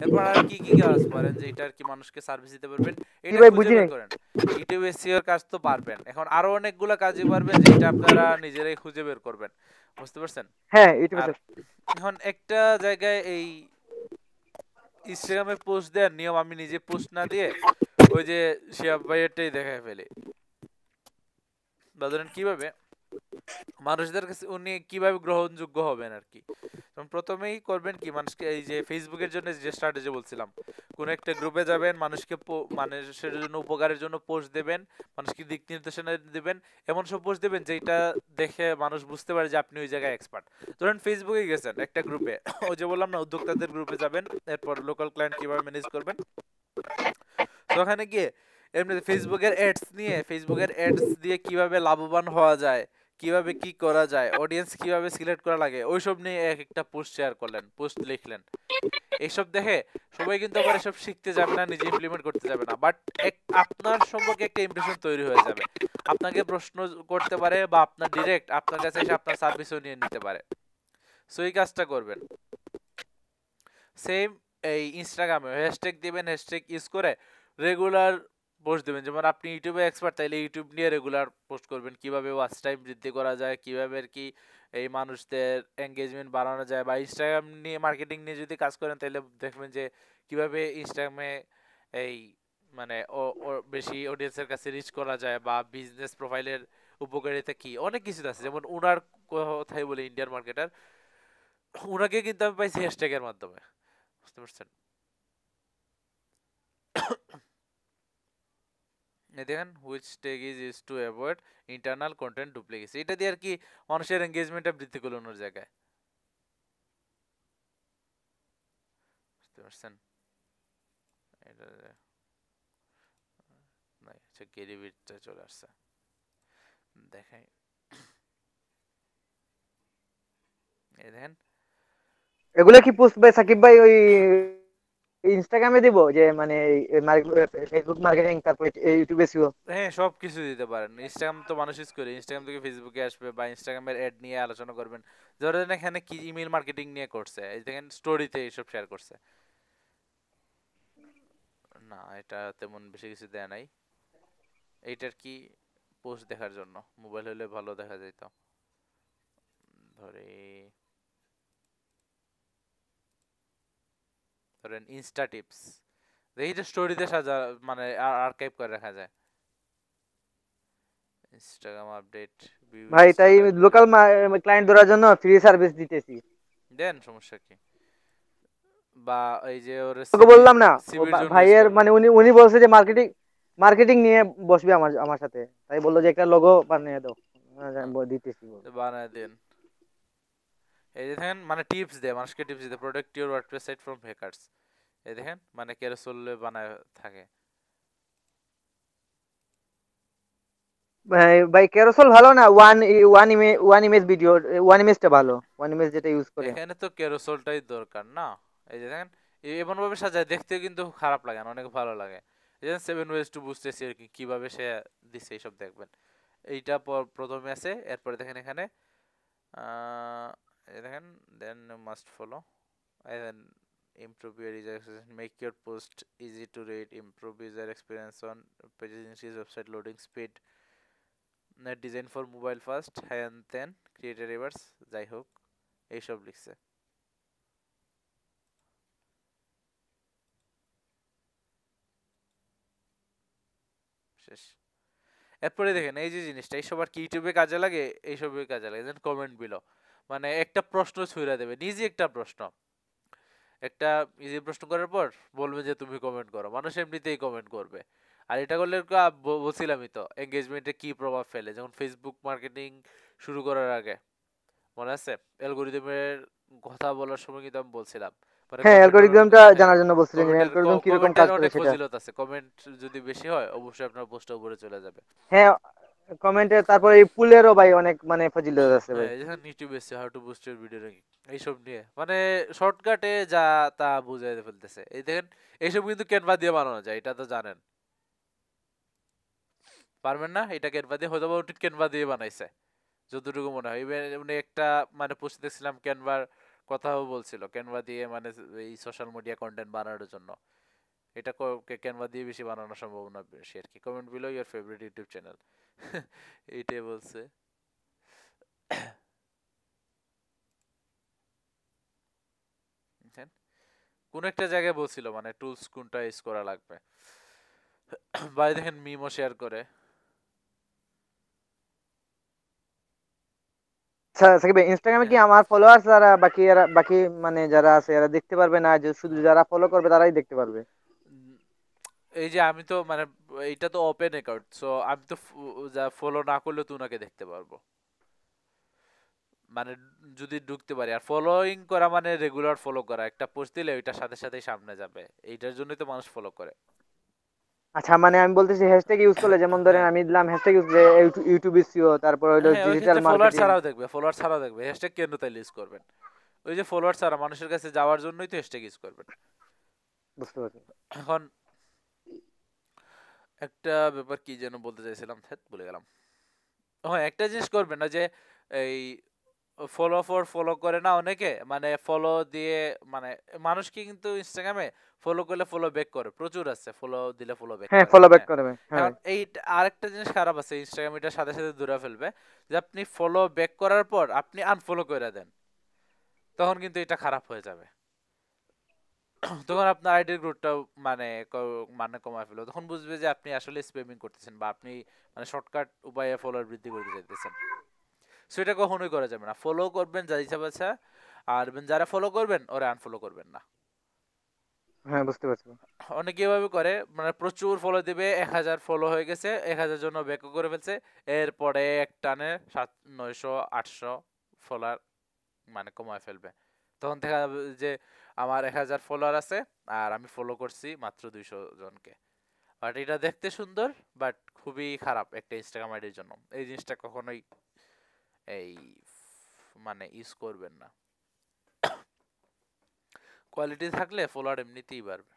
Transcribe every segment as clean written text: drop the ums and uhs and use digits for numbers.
এরপর আর কি কি কাজ পারেন যে এটা আর কি মানুষকে সার্ভিস দিতে পারবেন, কি এটা ভাই খুঁজে বুঝি বের নাই। করেন। ইউটিউব এসইও এর কাজ তো পারবেন, এখন আরো অনেকগুলো কাজই পারবেন যে এটা আপনারা নিজেরাই খুঁজে বের করবেন। বুঝতে পারছেন? হ্যাঁ ইউটিউবে আর এখন একটা জায়গায় এই ইনস্টাগ্রামে পোস্ট দেওয়ার নিয়ম আমি নিজে পোস্ট না দিয়ে ওই যে শিয়াব ভাইয়েরটাই দেখায় ফেলি। বা ধরেন কিভাবে মানুষদের কাছে উনি কিভাবে গ্রহণযোগ্য হবেন আর কি। যেমন প্রথমেই করবেন কি, মানুষকে এই যে ফেসবুকের জন্য যে স্ট্র্যাটেজি বলছিলাম, কোন একটা গ্রুপে যাবেন, মানুষকে মানুষের জন্য উপকারের জন্য পোস্ট দেবেন, মানুষকে দিক নির্দেশনা দিবেন, এমন সব পোস্ট দেবেন যেটা দেখে মানুষ বুঝতে পারে যে আপনি ওই জায়গায় এক্সপার্ট। ধরেন ফেসবুকে গেছেন একটা গ্রুপে, ওই যে বললাম না উদ্যোক্তাদের গ্রুপে যাবেন, এরপর লোকাল ক্লায়েন্ট কিভাবে ম্যানেজ করবেন, তো ওখানে গিয়ে এমনি ফেসবুকের অ্যাডস নিয়ে, ফেসবুকের অ্যাডস দিয়ে কিভাবে লাভবান হওয়া যায়, কিভাবে কি করা যায়, অডিয়েন্স কিভাবে সিলেক্ট করা লাগে, ওইসব নিয়ে এক একটা পোস্ট শেয়ার করলেন, পোস্ট লিখলেন। এইসব দেখে সবাই কিন্তু আবার এসব শিখতে যাবে না, নিজে ইমপ্লিমেন্ট করতে যাবে না, বাট এক আপনার সম্পর্কে একটা ইমপ্রেশন তৈরি হয়ে যাবে। আপনাকে প্রশ্ন করতে পারে বা আপনার ডিরেক্ট আপনার কাছে এসে আপনার সার্ভিসও নিয়ে নিতে পারে। সো এই কাজটা করবেন। সেম এই ইনস্টাগ্রামে হ্যাশট্যাগ দিবেন, হ্যাশট্যাগ ইউজ করে রেগুলার পোস্ট দেবেন। যেমন আপনি ইউটিউবে এক্সপার্ট, তাইলে ইউটিউব নিয়ে রেগুলার পোস্ট করবেন, কিভাবে ওয়াচ টাইম বৃদ্ধি করা যায়, কিভাবে আর কি এই মানুষদের এঙ্গেজমেন্ট বাড়ানো যায়। বা ইনস্টাগ্রাম নিয়ে মার্কেটিং নিয়ে যদি কাজ করেন তাহলে দেখবেন যে কিভাবে ইনস্টাগ্রামে এই মানে ও বেশি অডিয়েন্সের কাছে রিচ করা যায়, বা বিজনেস প্রোফাইলের উপকারিতা কি, অনেক কিছু আছে। যেমন উনার কথাই বলি, ইন্ডিয়ান মার্কেটার, উনাকে কিন্তু আমি পাইছি হ্যাশট্যাগের মাধ্যমে। বুঝতে পারছেন? এই দেখেন which tag is use to avoid internal content duplicacy, এটা দিয়ে আর কি মানুষের এঙ্গেজমেন্টটা বৃদ্ধি করলো অন্য জায়গায়। বুঝতে পারছেন? এটা নাই, আচ্ছা গেরিবিটটা চলে আসছে, দেখাই। এই দেখেন। এগুলো কি পোস্ট ভাই সাকিব ভাই ওই ইনস্টাগ্রামে দিব যে মানে ফেসবুক মার্কেটিং তারপরে ইউটিউবে সিও? হ্যাঁ, সব কিছু দিতে পারেন। ইনস্টাগ্রাম তো মানুষ ইউজ করে, ইনস্টাগ্রাম থেকে ফেসবুকে আসবে, বা ইনস্টাগ্রামের অ্যাড নিয়ে আলোচনা করবেন। ধরেন এখানে কি ইমেল মার্কেটিং নিয়ে করছে, এই দেখেন স্টোরিতে এইসব শেয়ার করছে। না, এটা তেমন বেশি কিছু দেয়া নাই। এইটার কি পোস্ট দেখার জন্য মোবাইল হলে ভালো দেখা যেত। ধরে ধরেন ইনস্টা টিপস, দেখি যে স্টোরিতে সাজা মানে আর্কাইভ করে রাখা যায়। ইনস্টাগ্রাম আপডেট, ভিউ ভাই তাই ইনস্টাগ্রাম লোকাল ক্লায়েন্ট ধরার জন্য ফ্রি সার্ভিস দিতেছি। দেন, সমস্যা কি? বা এই যে ওর তোকে সিভি, বললাম না, ও সিভির জন্য ইউজ ভাইয়ের করবেন। মানে উনি উনি বলছে যে মার্কেটিং মার্কেটিং নিয়ে বসবে আমার আমার সাথে। তাই বললো যে একটা লোগো বানিয়ে দাও। দিতেছি বল। বানায় দেন। এই যে দেখেন মানে টিপস দেয়, মানুষকে টিপস দিতে, protect your WordPress site from hackers. এই দেখেন মানে ক্যারোসেল বানায় থাকে। ভাই ভাই ক্যারোসেল ভালো না, ওয়ান ইমেজ ভিডিও, ওয়ান ইমেজটা ভালো, ওয়ান ইমেজ যেটা ইউজ করে। এখানে তো ক্যারোসেলটাই দরকার না। এই যে দেখেন এমন ভাবে সাজায়, দেখতে কিন্তু খারাপ লাগে না, অনেক ভালো লাগে। এই যে 7 ওয়েজ টু বুস্ট এসইও কিভাবে সে দিছে এইসব দেখবেন। এইটা প্রথমে আছে, এরপরে দেখেন এখানে এই দেখেন then must follow, and improve your user experience, make your post easy to read, improve user experience on pages, increase website loading speed, net design for mobile first, and then create a reverse, যাই হোক এইসব লিখছে। শেষ। এরপরে দেখেন এই যে জিনিসটা, এইসব আর কি ইউটিউবে কাজে লাগে, এইসবে কাজে লাগে। দেন কমেন্ট বিলো, মানে একটা প্রশ্ন ছুঁড়ে দেবে, নিজে একটা প্রশ্ন, একটা ইজি প্রশ্ন করার পর বলবে যে তুমি কমেন্ট করো, মানুষ এমনিতেই কমেন্ট করবে। আর এটা করলে বলছিলামই তো এঙ্গেজমেন্টে কি প্রভাব ফেলে, যেমন ফেসবুক মার্কেটিং শুরু করার আগে মনে আছে অ্যালগোরিদমের কথা বলার সময় কিন্তু আমি বলছিলাম, মানে হ্যাঁ কমেন্টের অ্যালগরিদমটা মানে জানার জন্য বলছিলেন যে কমেন্টের অ্যালগরিদম কিরকম কাজ কমেন্টের করে অনেক সেটা। ফজিলত আছে, কমেন্ট যদি বেশি হয় অবশ্যই আপনার পোস্টটা উপরে চলে যাবে। হ্যাঁ কমেন্টে তারপরে এই পুলেরও ভাই অনেক মানে ফজিলত আছে হ্যাঁ, ভাই। যেখানে ইউটিউব এসছে how to boost your video ranking, এইসব নিয়ে মানে শর্টকাটে যা তা বুঝাই ফেলতেছে। এই দেখেন এইসব কিন্তু ক্যানভা দিয়ে বানানো যায়, এটা তো জানেন। পারবেন না? এটা ক্যানভা দিয়ে হয়তো বা ক্যানভা দিয়ে বানাইছে যতটুকু মনে হয়। ইভেন উনি একটা মানে পোস্ট দেখছিলাম ক্যানভার কথাও বলছিল ক্যানভা দিয়ে মানে এই সোশ্যাল মিডিয়া কন্টেন্ট বানানোর জন্য। এটা ক্যানভা দিয়ে বেশি বানানোর সম্ভাবনা বেশি আর কি। Comment below your favourite YouTube channel, এইটাই বলছে। বুঝছেন? কোন একটা জায়গায় বলছিল মানে টুলস কোনটা ইউজ করা লাগবে। ভাই দেখেন মিমও শেয়ার করে। সাকিব ভাই, ইনস্টাগ্রামে কি আমার ফলোয়ার্স যারা বাকি মানে যারা আছে এরা দেখতে পারবে না, যে শুধু যারা ফলো করবে তারাই দেখতে পারবে? উম, এই যে আমি তো মানে এইটা তো ওপেন অ্যাকাউন্ট, সো আমি তো যা ফলো না করলে তো উনাকে দেখতে পারবো, মানে যদি ঢুকতে পারি। আর ফলোইং করা মানে রেগুলার ফলো করা, একটা পোস্ট দিলে ওইটার সাথে সাথেই সামনে যাবে, এইটার জন্যই তো মানুষ ফলো করে। আচ্ছা, মানে আমি বলতেছি হ্যাশট্যাগ ইউজ করলে, যেমন ধরেন হ্যাঁ আমি দিলাম হ্যাশট্যাগ ইউজ ইউটিউব এসইও, তারপর হলো হ্যাঁ, ওই ডিজিটাল ক্ষেত্রে মার্কেটিং। ফলোয়ার ছাড়াও দেখবে হ্যাশট্যাগ কেন তাইলে ইউজ করবেন? ওই যে ফলোয়ার ছাড়া মানুষের কাছে যাওয়ার জন্যই তো হ্যাশট্যাগ ইউজ করবেন। বুঝতে পারছি। এখন একটা ব্যাপার কি যেন বলতে চাইছিলাম, ভুলে গেলাম। হ্যাঁ, একটা জিনিস করবেন না যে এই ফলো করে না অনেকে, মানে ফলো দিয়ে মানে মানুষকে কিন্তু ইনস্টাগ্রামে ফলো করলে ফলো ব্যাক করে, প্রচুর আছে ফলো দিলে ফলো ব্যাক হ্যাঁ, করে। ফলো ব্যাক হ্যাঁ, করবে, হ্যাঁ। এখন এই আরেকটা জিনিস খারাপ আছে, ইনস্টাগ্রাম এটার সাথে সাথে ধরে ফেলবে যে আপনি ফলো ব্যাক করার পর আপনি আনফলো করে দেন, তখন কিন্তু এটা খারাপ হয়ে যাবে। তখন আপনার আইডির গ্রোথটাও মানে মানে কমায় ফেলবে, তখন বুঝবে যে আপনি আসলে স্প্যামিং করতেছেন বা আপনি মানে শর্টকাট উপায়ে ফলোয়ার বৃদ্ধি করতে চাইতেছেন। সো এটা কখনোই করা যাবে না। ফলো করবেন যা ইচ্ছা পাচ্ছা, আর যারা ফলো করবেন ওরা আনফলো করবেন না। হ্যাঁ, বুঝতে পারছি। অনেকে এভাবে করে, মানে প্রচুর ফলো দিবে, 1000 ফলো হয়ে গেছে, 1000 জন্য ব্যাকও করে ফেলছে, এরপরে এক টানে 900 800 ফলোয়ার মানে কমায় ফেলবে। তখন দেখা যাবে যে আমার 1000 ফলোয়ার আছে আর আমি ফলো করছি মাত্র 200 জনকে। বাট এটা দেখতে সুন্দর, বাট খুবই খারাপ একটা ইনস্টাগ্রাম আইডির জন্য। এই জিনিসটা কখনোই এই মানে ইউজ করবেন না। কোয়ালিটি থাকলে ফলোয়ার এমনিতেই বাড়বে।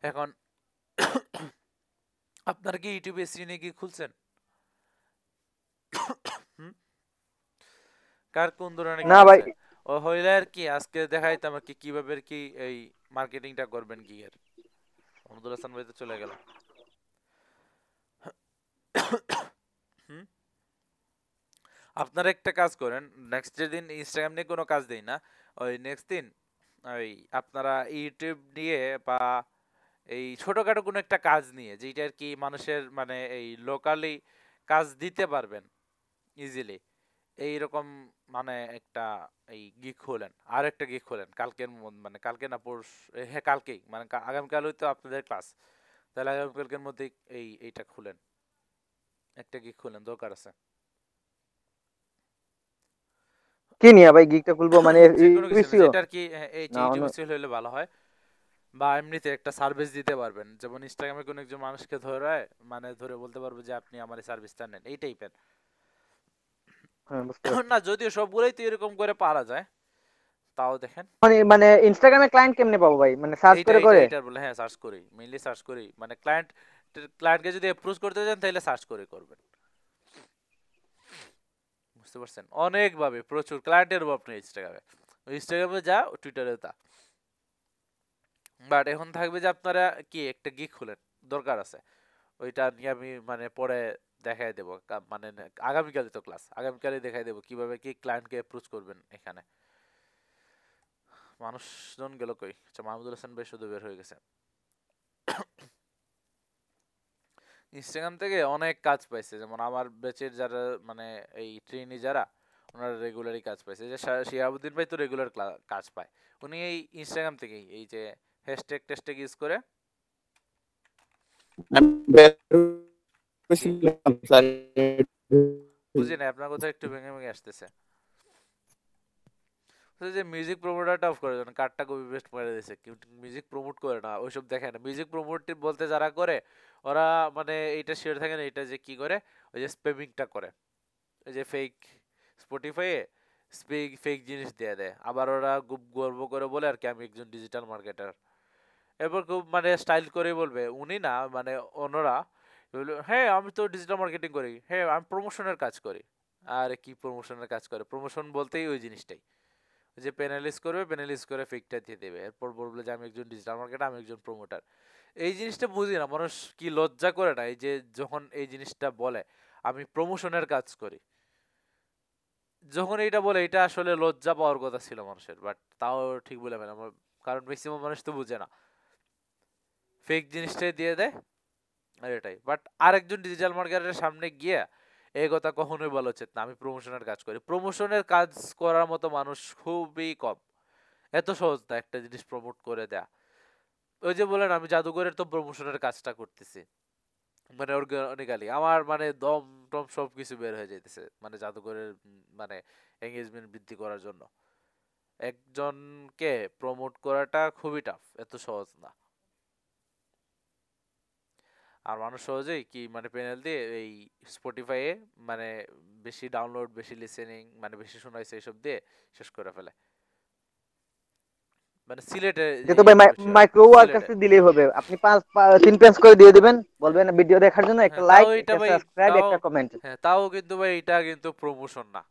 এখন আপনারা কি ইউটিউবে সিনে কি খুলছেন? হুম? কার কোন ধরনের না গিগ ভাই। আছে? ও হইলে আর কি আজকে দেখাইতাম আর কি কিভাবে আর কি এই মার্কেটিংটা করবেন গিগের। আহমদুল হাসান ভাই তো চলে গেল। হুম? আপনারা একটা কাজ করেন, নেক্সট যেদিন ইনস্টাগ্রাম নিয়ে কোনো কাজ দেই না, ওই নেক্সট দিন ওই আপনারা ইউটিউব নিয়ে বা এই ছোটখাটো কোনো একটা কাজ নিয়ে, যেটা আর কি মানুষের মানে এই লোকালি কাজ দিতে পারবেন ইজিলি, এইরকম মানে একটা এই গিগ খোলেন, আর একটা গিগ খোলেন কালকের মানে কালকে না হ্যাঁ কালকেই, মানে আগামীকাল হয়তো আপনাদের ক্লাস, তাহলে আগামীকালকের মধ্যে এইটা খুলেন, একটা গিগ খুলেন, দরকার আছে। কি নিয়ে ভাই গিগটা খুলবো, মানে যে কোনো কিছু না, এসইও যেটা আর কি এই না অন্য? ইউটিউবে সেল হলে ভালো হয়, বা এমনিতে একটা সার্ভিস দিতে পারবেন, যেমন ইনস্টাগ্রামে কোনো একজন মানুষকে ধরে মানে ধরে বলতে পারবো যে আপনি আমার এই সার্ভিসটা নেন, এই টাইপের। হ্যাঁ, বুঝতে পারছি। না যদিও সবগুলোই তো এরকম করে পারা যায়, তাও দেখেন। মানে ইনস্টাগ্রামে ক্লায়েন্ট কেমনে পাবো ভাই, মানে সার্চ এইটা করে এইটা করে? এইটার বলে, হ্যাঁ সার্চ করি, মেইনলি সার্চ করি, মানে ক্লায়েন্টকে যদি অ্যাপ্রোচ করতে চান তাহলে সার্চ করে করবেন। বুঝতে পারছেন? অনেকভাবে প্রচুর ক্লায়েন্টের অভাব নেই ইনস্টাগ্রামে, ইনস্টাগ্রামে যা টুইটারে তা। বাট এখন থাকবে যে আপনারা কি একটা গিগ খুলেন, দরকার আছে। ওইটা নিয়ে আমি মানে পরে দেখাই দেবো, মানে আগামীকালই তো ক্লাস, আগামীকালই দেখাই দেবো কিভাবে কি ক্লায়েন্টকে অ্যাপ্রোচ করবেন এখানে। মানুষজন গেল কই? আচ্ছা, মাহমুদুল হাসান ভাই শুধু বের হয়ে গেছে। ইনস্টাগ্রাম থেকে অনেক কাজ পাইছে, যেমন আমার ব্যাচের যারা মানে এই ট্রেনি যারা, ওনারা রেগুলারই কাজ পাইছে। যে শিহাবুদ্দিন ভাই তো রেগুলার কাজ পায়, উনি এই ইনস্টাগ্রাম থেকেই এই যে হ্যাশট্যাগ ট্যাশট্যাগ ইউজ করে। আমি বের কি হইছিলাম স্যার। বুঝি না, আপনার কথা একটু ভেঙে ভেঙে আসতেছে। যে মিউজিক প্রমোটারটা অফ করে দেন, কার্ডটা কপি পেস্ট করে দিয়েছে, কেউ মিউজিক প্রমোট করে না, ওইসব দেখে না। মিউজিক প্রমোট বলতে যারা করে ওরা মানে এইটা শিওর থাকে না, এটা যে কি করে, ওই যে স্প্যামিংটা করে, ওই যে ফেক স্পটিফাইয়ে ফেক জিনিস দিয়ে দেয়, আবার ওরা খুব গর্ব করে বলে আর কি আমি একজন ডিজিটাল মার্কেটার। এরপর খুব মানে স্টাইল করে বলবে, উনি না মানে অন্যরা হ্যাঁ আমি তো ডিজিটাল মার্কেটিং করি, হ্যাঁ আমি প্রমোশনের কাজ করি। আর কি প্রমোশনের কাজ করে, প্রমোশন বলতেই ওই জিনিসটাই, ওই যে প্যানেলিস্ট করবে, প্যানেলিস্ট করে ফেকটা দিয়ে দেবে, এরপর বলবে যে আমি একজন ডিজিটাল মার্কেটার, আমি একজন প্রমোটার। এই জিনিসটা বুঝি না, মানুষ কি লজ্জা করে না এই যে যখন এই জিনিসটা বলে আমি প্রমোশনের কাজ করি, যখন এইটা বলে এটা আসলে লজ্জা পাওয়ার কথা ছিল মানুষের, বাট তাও ঠিক বলে না, কারণ ম্যাক্সিমাম মানুষ তো বুঝে না, ফেক জিনিসটাই দিয়ে দেয়। আর এটাই, বাট আরেকজন ডিজিটাল মার্কেটারের সামনে গিয়ে এই কথা কখনোই বলা উচিত না আমি প্রমোশনের কাজ করি। প্রমোশনের কাজ করার মতো মানুষ খুবই কম, এত সহজ না একটা জিনিস প্রমোট করে দেয়া। ওই যে বলেন আমি জাদুঘরের তো প্রমোশনের কাজটা করতেছি, মানে অর্গানিক্যালি আমার মানে দম টম সবকিছু বের হয়ে যাইতেছে, মানে জাদুঘরের মানে এঙ্গেজমেন্ট বৃদ্ধি করার জন্য একজনকে প্রমোট করাটা খুবই টাফ, এত সহজ না। আর মানুষ সহজেই কি মানে প্যানেল দিয়ে এই স্পটিফাইয়ে মানে বেশি ডাউনলোড, বেশি লিসেনিং, মানে বেশি শোনাইছে এইসব দিয়ে শেষ করে ফেলে। মানে সিলেটে এটা তো এই ভাই একটা বিষয়, মাইক্রো সিলেটে। ওয়ার্কার্স দিলেই হবে, আপনি 3 পেজ করে দিয়ে দিবেন, বলবেন ভিডিও দেখার জন্য একটা হ্যাঁ তাও লাইক, এটা একটা ভাই, সাবস্ক্রাইব, তাও একটা কমেন্ট। হ্যাঁ তাও কিন্তু ভাই এটা কিন্তু প্রমোশন না,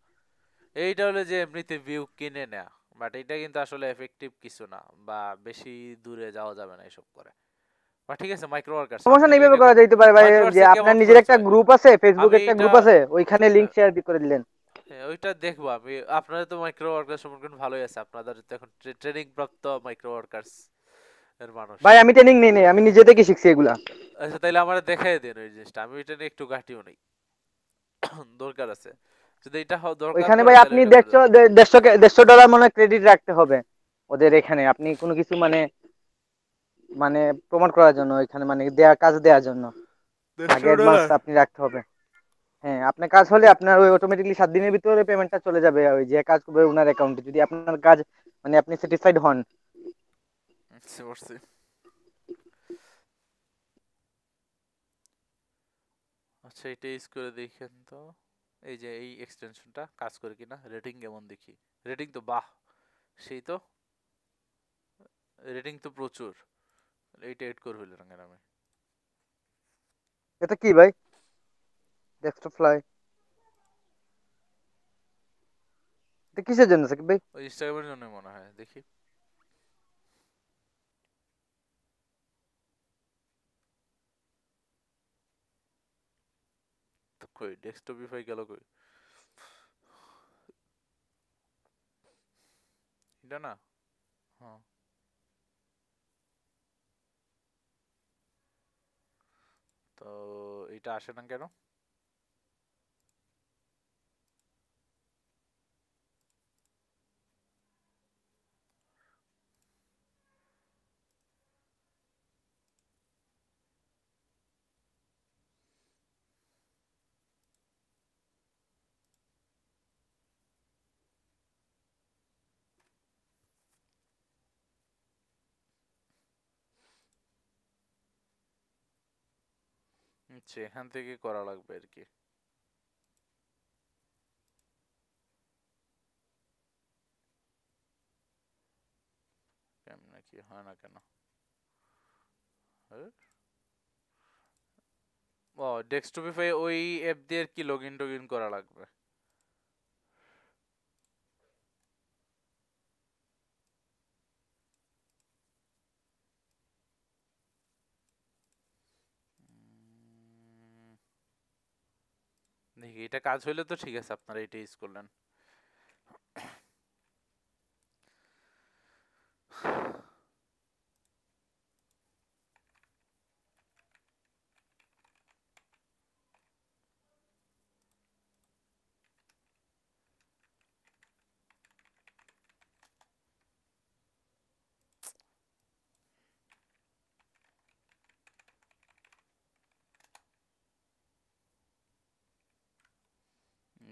এইটা হলো যে এমনিতে ভিউ কিনে নেয়া, বাট এটা কিন্তু আসলে এফেক্টিভ কিছু না, বা বেশি দূরে যাওয়া যাবে না এসব করে। বা ঠিক আছে মাইক্রো ওয়ার্কার্স সমস্যা আপনি নেই, এইভাবে এইটা করা করুন, যাইতে পারে ভাই, মাইক্রো যে ওয়ার্কার্সে আপনার কেমন নিজের খরচ একটা হয়? গ্রুপ আছে, ফেসবুক আমি একটা এইটা গ্রুপ আছে, ওইখানে লিংক শেয়ার করে দিলেন। হ্যাঁ ওইটা দেখবো আমি। আপনাদের তো মাইক্রো ওয়ার্কার সম্পর্কে ভালোই আছে, আপনাদের তো এখন ট্রেনিং প্রাপ্ত মাইক্রো ওয়ার্কার্স এর মানুষ। ভাই আমি ট্রেনিং নেই নেই, আমি নিজে থেকে শিখছি এগুলা। আচ্ছা তাইলে আমার দেখাই দেন ওই জিনিসটা, আমি ওইটা নিয়ে একটু ঘাটিও নেই, দরকার আছে, যদি এটা দরকার ওইখানে পড়ে ভাই তাহলে আপনি এটা করে 150 দেবো। 150 ডলার মনে ক্রেডিট রাখতে হবে ওদের এখানে, আপনি কোনো কিছু মানে মানে প্রমোট করার জন্য, ওইখানে মানে দেয়া কাজ দেওয়ার জন্য আগে অ্যাডভান্স $150? আপনি রাখতে হবে। হ্যাঁ, আপনার কাজ হলে আপনার ওই অটোমেটিকলি 7 দিনের ভিতরে পেমেন্টটা চলে যাবে ওই যে কাজ করবে ওনার অ্যাকাউন্টে, যদি আপনার কাজ মানে আপনি স্যাটিসফাইড হন। বুঝতে পারছি। আচ্ছা এটা ইউজ করে দেখেন তো, এই যে এই এক্সটেনশনটা কাজ করে কিনা, রেটিং কেমন দেখি। রেটিং তো বাহ, সেই তো, রেটিং তো প্রচুর, এইটা এড করে ফেললাম কেন আমি। এটা কি ভাই, ডেস্কটপ ফ্লাই, এটা কিসের জন্য সাকিব ভাই? ওই ইনস্টাগ্রামের জন্য মনে হয়, দেখি তো কই ডেস্কটপিফাই গেল কই, এটা না, হ্যাঁ তো এটা আসে না কেন? আচ্ছা এখান থেকে করা লাগবে আর কি। কেমনে কি হয় না কেন? হ্যাঁ? ও ডেস্কটপিফাই ওই অ্যাপ দিয়ে আর কি লগ ইন টগ ইন করা লাগবে। উম, দেখি এটা কাজ হইলে তো ঠিক আছে, আপনারা এটা ইউজ করলেন।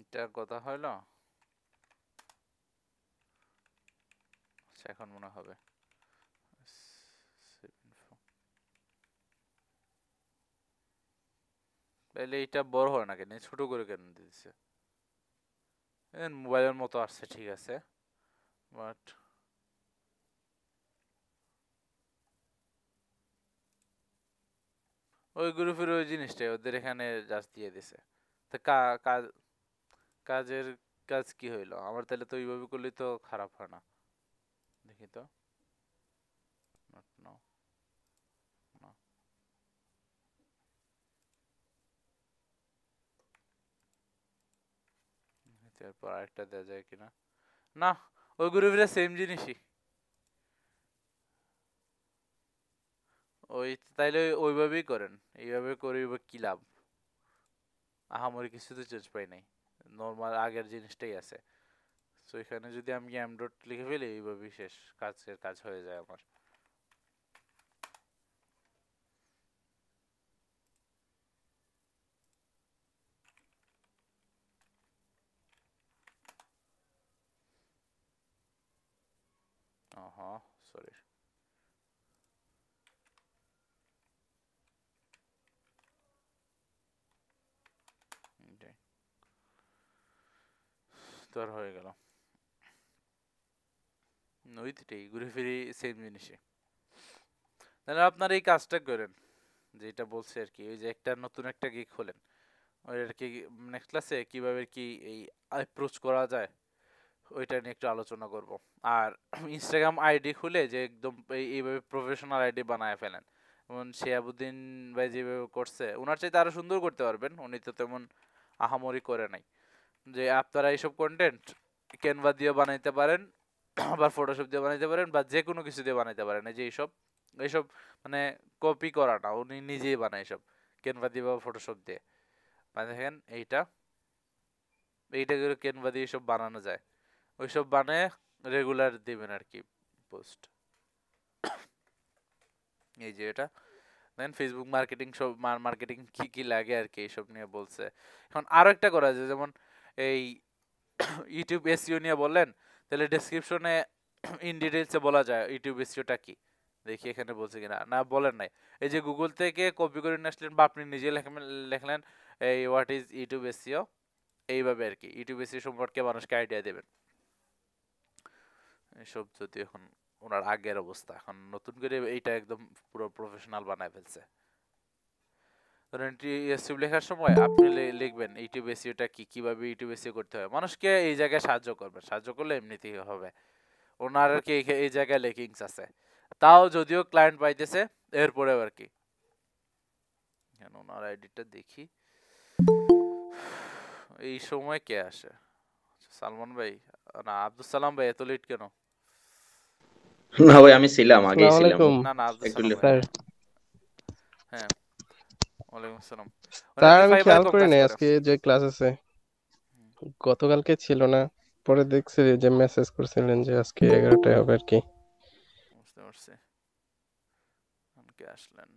এটা কথা হইলো, আচ্ছা এখন মনে হবে। তাহলে এটা বড় হয় না কেন, ছোট করে কেন দিতেছে? মোবাইলের মতো আসছে ঠিক আছে, বাট ওই গ্রুপের ওই জিনিসটাই ওদের এখানে জাস্ট দিয়ে দিছে। তো কাজ কাজের কাজ কি হইলো আমার? তাহলে তো ওইভাবে করলে তো খারাপ হয় না। দেখি তো। Not now, no. তারপর আরেকটা দেওয়া যায় কিনা? না, ওই গ্রুপের সেম জিনিসই। ওই তাইলে ওইভাবেই করেন। এইভাবে করে কি লাভ? আহামরি কিছু তো চেঞ্জ পাই নাই, নর্মাল আগের জিনিসটাই আছে। তো এখানে যদি আমি এম ডট লিখে ফেলি এইভাবেই শেষ, কাজের কাজ হয়ে যায় আমার। সরি। তোর হয়ে গেল। ওইটাই ঘুরে ফিরে সেম জিনিসই। তাহলে আপনার এই কাজটা করেন যেটা বলছে আর কি, ওই যে একটা নতুন একটা গিগ খোলেন, ওই আর কি নেক্সট ক্লাসে কিভাবে কি এই অ্যাপ্রোচ করা যায় ওইটা নিয়ে একটু আলোচনা করব। আর ইনস্টাগ্রাম আইডি খুলে যে একদম এইভাবে প্রফেশনাল আইডি বানায় ফেলেন, যেমন শিয়াবুদ্দিন ভাই যেভাবে করছে, ওনার চাইতে আরো সুন্দর করতে পারবেন, উনি তো তেমন আহামরি করে নাই। যে আপনারা এইসব কন্টেন্ট ক্যানভা দিয়ে বানাইতে পারেন, আবার ফটোশপ দিয়ে বানাইতে পারেন, বা যে কোনো কিছু দিয়ে বানাইতে পারেন। এই যে এইসব এইসব মানে কপি করা না, উনি নিজেই বানায় এইসব ক্যানভা দিয়ে বা ফটোশপ দিয়ে। মানে দেখেন এইটা এইটা করে ক্যানভা দিয়ে সব বানানো যায়, ওইসব বানায় রেগুলার দিবেন আর কি পোস্ট। এই যে এটা দেন ফেসবুক মার্কেটিং, সব মার্কেটিং কি কি লাগে আর কি এইসব নিয়ে বলছে। এখন আরো একটা করা যায়, যেমন এই ইউটিউব এসইও নিয়ে বললেন, তাহলে ডেসক্রিপশনে ইন ডিটেইলসে বলা যায় ইউটিউব এসইওটা কি। দেখি এখানে বলছে কিনা, না বলেন নাই। এই যে গুগল থেকে কপি করে নিয়ে আসলেন বা আপনি নিজে লেখলেন এই হোয়াট ইজ ইউটিউব এসইও, এইভাবে আর কি ইউটিউব এসইও সম্পর্কে মানুষকে আইডিয়া দেবেন। এসব যদি এখন ওনার আগের অবস্থা, এখন নতুন করে এইটা একদম পুরো প্রফেশনাল বানায় ফেলছে। ধরেন ইউটিউব লেখার সময় আপনি লিখবেন ইউটিউব এসইওটা কি, কিভাবে ইউটিউব এসইও করতে হয়, মানুষকে এই জায়গায় সাহায্য করবেন, সাহায্য করলে এমনিতেই হবে। ওনার আর কি এই জায়গায় লেকিংস আছে, তাও যদিও ক্লায়েন্ট পাইতেছে এরপরেও আর কি। ওনার আইডিটা দেখি, এই সময় কে আসে? সালমান ভাই, না আব্দুল সালাম ভাই, এত লেট কেন? না ভাই আমি ছিলাম, আগেই আসসালামু ছিলাম, আলাইকুম না না আব্দুল একটু সালাম ভাই, স্যার। হ্যাঁ হ্যাঁ, ওয়ালাইকুম আসসালাম। ওরা স্যার কি আমি ফাইবারে খেয়াল কম করি কাজ নাই করে? আজকে যে ক্লাস আছে, গতকালকে ছিল না, পরে দেখছি যে মেসেজ করছিলেন যে আজকে 11টায় হবে আর কি। বুঝতে পারছি। কে আসলেন?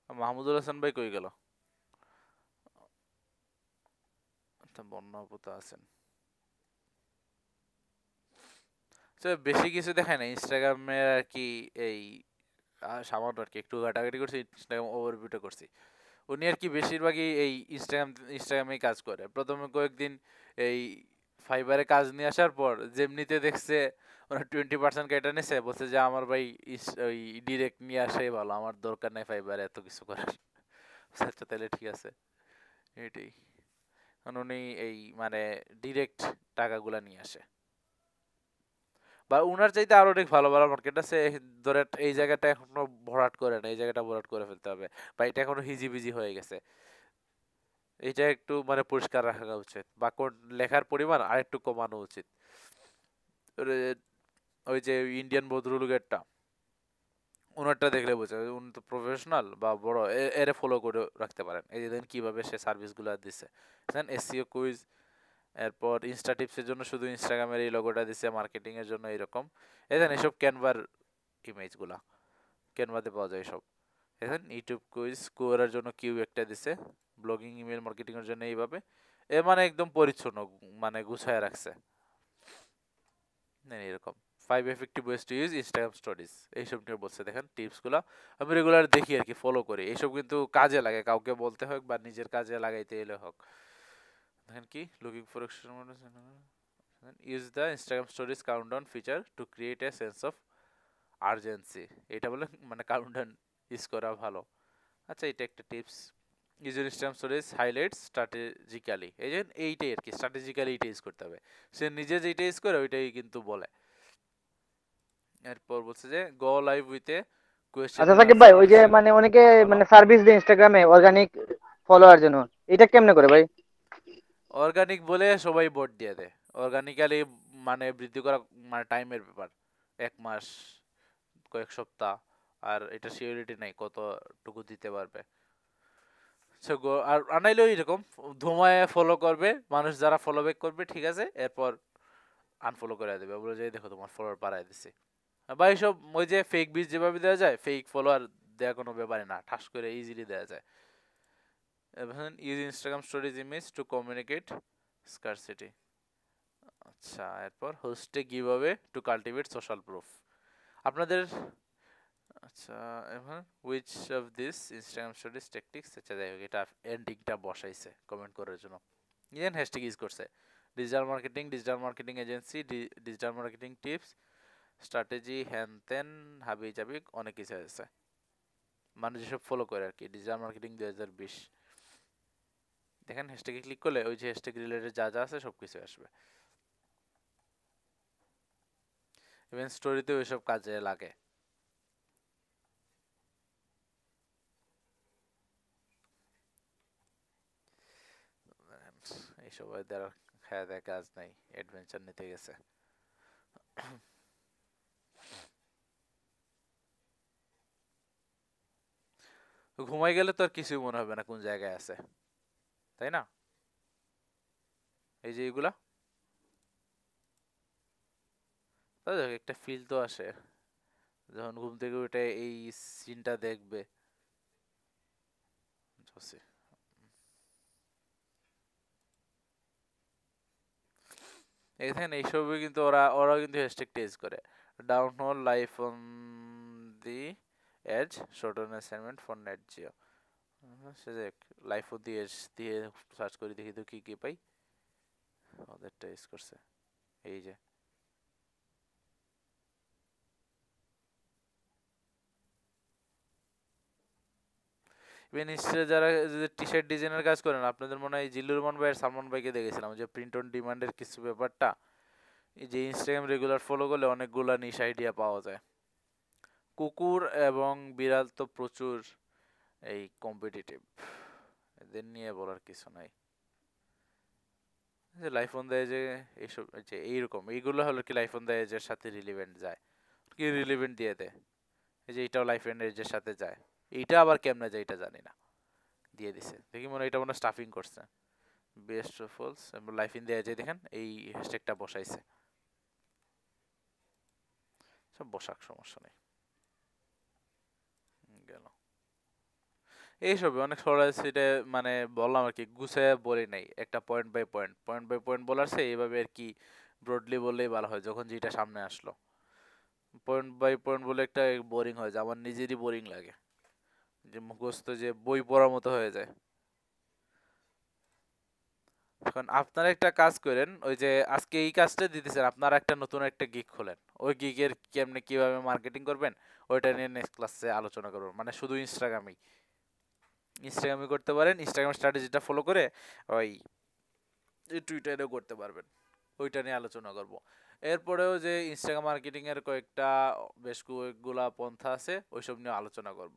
মাহমুদুল হাসান ভাই কই গেল? বন্যা আপু তো আছেন। বেশি কিছু দেখায় না ইনস্টাগ্রামে আর কি, এই সামান্য আর কি একটু ঘাটাঘাটি করছি, ইনস্টাগ্রাম ওভারভিউটা করছি। উনি আর কি বেশিরভাগই এই ইনস্টাগ্রামেই কাজ করে। প্রথমে কয়েকদিন এই ফাইবারে কাজ নিয়ে আসার পর যেমনিতে দেখছে ওরা 20% কেটে নিছে, বলছে যে আমার ভাই ওই ডিরেক্ট নিয়ে আসাই ভালো, আমার দরকার নাই ফাইবারে এত কিছু করার। আচ্ছা তাহলে ঠিক আছে, এটাই। কারণ উনি এই মানে ডিরেক্ট টাকাগুলা নিয়ে আসে, বা উনার চাইতে আরো অনেক ভালো ভালো মার্কেট আছে। ধরে এই জায়গাটা এখনো ভরাট করে না, এই জায়গাটা ভরাট করে ফেলতে হবে, বা এটা এখনো হিজিবিজি হয়ে গেছে, এটা একটু মানে পরিষ্কার রাখা উচিত, বা লেখার পরিমাণ আর একটু কমানো উচিত। ওই যে ইন্ডিয়ান ভদ্রলোকেরটা, ওনারটা দেখলে বোঝা যায় উনি তো প্রফেশনাল বা বড়, এর ফলো করে রাখতে পারেন। এই যে দেখেন কিভাবে সে সার্ভিসগুলো দিচ্ছে, দেখেন এসইও কুইজ, এরপর ইনস্টা টিপসের জন্য শুধু ইনস্টাগ্রামের এই লোগোটা দিছে, মার্কেটিং এর জন্য এরকম। দেখেন এসব ক্যানভার ইমেজগুলা ক্যানভাতে পাওয়া যায় সব। দেখেন ইউটিউব কুইজ করার জন্য কিউ একটা দিছে, ব্লগিং ইমেল মার্কেটিং এর জন্য এইভাবে, এ মানে একদম পরিচ্ছন্ন, মানে গুছায় রাখছে এরকম। 5 effective ways to use Instagram stories, এইসব নিয়ে বলছে। দেখেন টিপসগুলো আমি রেগুলার দেখি আর কি, ফলো করি, এইসব কিন্তু কাজে লাগে, কাউকে বলতে হোক বা নিজের কাজে লাগাইতে এলে হোক। দেখেন কি looking for use the Instagram stories countdown feature to create a sense of urgency, এটা বলে মানে কাউন্টডাউন ইউজ করা ভালো। আচ্ছা এটা একটা tips. User Instagram stories highlight strategically, এই যে এইটাই আর কি, স্ট্র্যাটেজিক্যালি এইটা ইউজ করতে হবে। সে নিজে যেটা ইউজ করে ওইটাই কিন্তু বলে। এরপর বলছে যে গো লাইভ উইথ এ কোয়েশ্চেন আচ্ছা সাকিব ভাই, ওই যে মানে অনেকে মানে সার্ভিস দেয় ইনস্টাগ্রামে অর্গানিক ফলোয়ার জন্য, এটা কেমনে করে ভাই? অর্গানিক বলে সবাই ভোট দিয়ে দেয়। অর্গানিক্যালি মানে বৃদ্ধি করা মানে টাইমের ব্যাপার, 1 মাস, কয়েক সপ্তাহ, আর এটা সিওরিটি নাই কতটুকু দিতে পারবে। আর আনাইলেও এরকম ধুমায় ফলো করবে মানুষ, যারা ফলো ব্যাক করবে ঠিক আছে, এরপর আনফলো করে দেবে, বলে যে দেখো তোমার ফলোয়ার বাড়ায় দিছে। বা এইসব ওই যে ফেক বিচ যেভাবে দেওয়া যায়, ফেক ফলোয়ার দেওয়া কোনো ব্যাপারে না, ঠাস করে ইজিলি দেওয়া যায়। এখন use Instagram stories image to communicate scarcity. আচ্ছা, এরপর host a giveaway to cultivate social proof. আপনাদের আচ্ছা এখন which of this Instagram stories tactics, আচ্ছা যাই হোক, এটা এন্ডিংটা বসাইছে কমেন্ট করার জন্য, ইভেন হ্যাশট্যাগ ইউজ করছে। Digital marketing agency, digital marketing tips, strategy, হ্যান ত্যান, হাবি জাবি, অনেক কিছু আছে মানুষ যেসব ফলো করে আর কি। ডিজিটাল মার্কেটিং 2020 দেখেন, হ্যাশট্যাগে ক্লিক করলে ওই যে হ্যাশট্যাগ রিলেটেড যা যা আছে সব কিছু আসবে। ইভেন স্টোরিতে ওইসব কাজে লাগে। এইসব এদের খায় দেয় কাজ নাই, অ্যাডভেঞ্চার নিতে গেছে। ঘুমাই গেলে তো আর কিছুই মনে হবে না কোন জায়গায় আছে, তাই না? এই যে এগুলা তাই একটা ফিল তো আসে যখন ঘুম থেকে উঠে এই সিনটা দেখবে। এখানে এইসবই কিন্তু ওরা কিন্তু হ্যাশট্যাগ টেজ করে। Downhill life on the edge, shot on assignment for Nat Geo. সে যে লাইফ অন দি এজ দিয়ে সার্চ করে দেখি তো কি কি পাই, ওদেরটা ইউজ করছে। এই যে ইভেন ইনস্টাগ্রামে যারা টি শার্ট ডিজাইনের কাজ করেন, আপনাদের মনে হয় জিল্লুর রহমান ভাই আর সালমান ভাইকে দেখেছিলাম যে প্রিন্ট অন ডিমান্ডের কিছু ব্যাপারটা, এই যে ইনস্টাগ্রাম রেগুলার ফলো করলে অনেকগুলা নিশ আইডিয়া পাওয়া যায়। কুকুর এবং বিড়াল তো প্রচুর এই কম্পিটিটিভ, এদের নিয়ে বলার কিছু নাই। যে লাইফ অন দ্য এজে এইসব যে এইরকম এইগুলো হলো কি লাইফ অন দ্য এজের সাথে রিলেভেন্ট যায়, কি রিলেভেন্ট দিয়ে দেয়। এই যে এটাও লাইফ অন এজের সাথে যায়, এইটা আবার কেমনে যায় এটা জানি না, দিয়ে দিছে দেখি মনে হয় এটা মনে স্টাফিং করছে। বেস্ট অফ অলস লাইফ ইন দ্য এজে দেখেন এই হ্যাশট্যাগটা বসাইছে, সব বসাক সমস্যা নেই। গেল এইসব অনেক সরাই সেটা মানে বললাম আর কি, গুছায় বলি নাই, একটা পয়েন্ট বাই পয়েন্ট বলার সে এইভাবে আর কি ব্রডলি বললেই ভালো হয়। যখন যেটা সামনে আসলো পয়েন্ট বাই পয়েন্ট বলে একটা বোরিং হয়ে যায়, আমার নিজেরই বোরিং লাগে, যে মুখস্থ যে বই পড়ার মতো হয়ে যায়। এখন আপনারা একটা কাজ করেন, ওই যে আজকে এই কাজটা দিতেছেন, আপনারা একটা নতুন একটা গিগ খোলেন, ওই গিগের কেমনে কিভাবে মার্কেটিং করবেন ওইটা নিয়ে নেক্সট ক্লাসে আলোচনা করবো। মানে শুধু ইনস্টাগ্রামই করতে পারেন, ইনস্টাগ্রাম স্ট্র্যাটেজিটা ফলো করে ওই টুইটারেও করতে পারবেন, ওইটা নিয়ে আলোচনা করব। এরপরেও যে ইনস্টাগ্রাম মার্কেটিং এর বেশ কয়েকগুলা পন্থা আছে, ওইসব নিয়ে আলোচনা করব।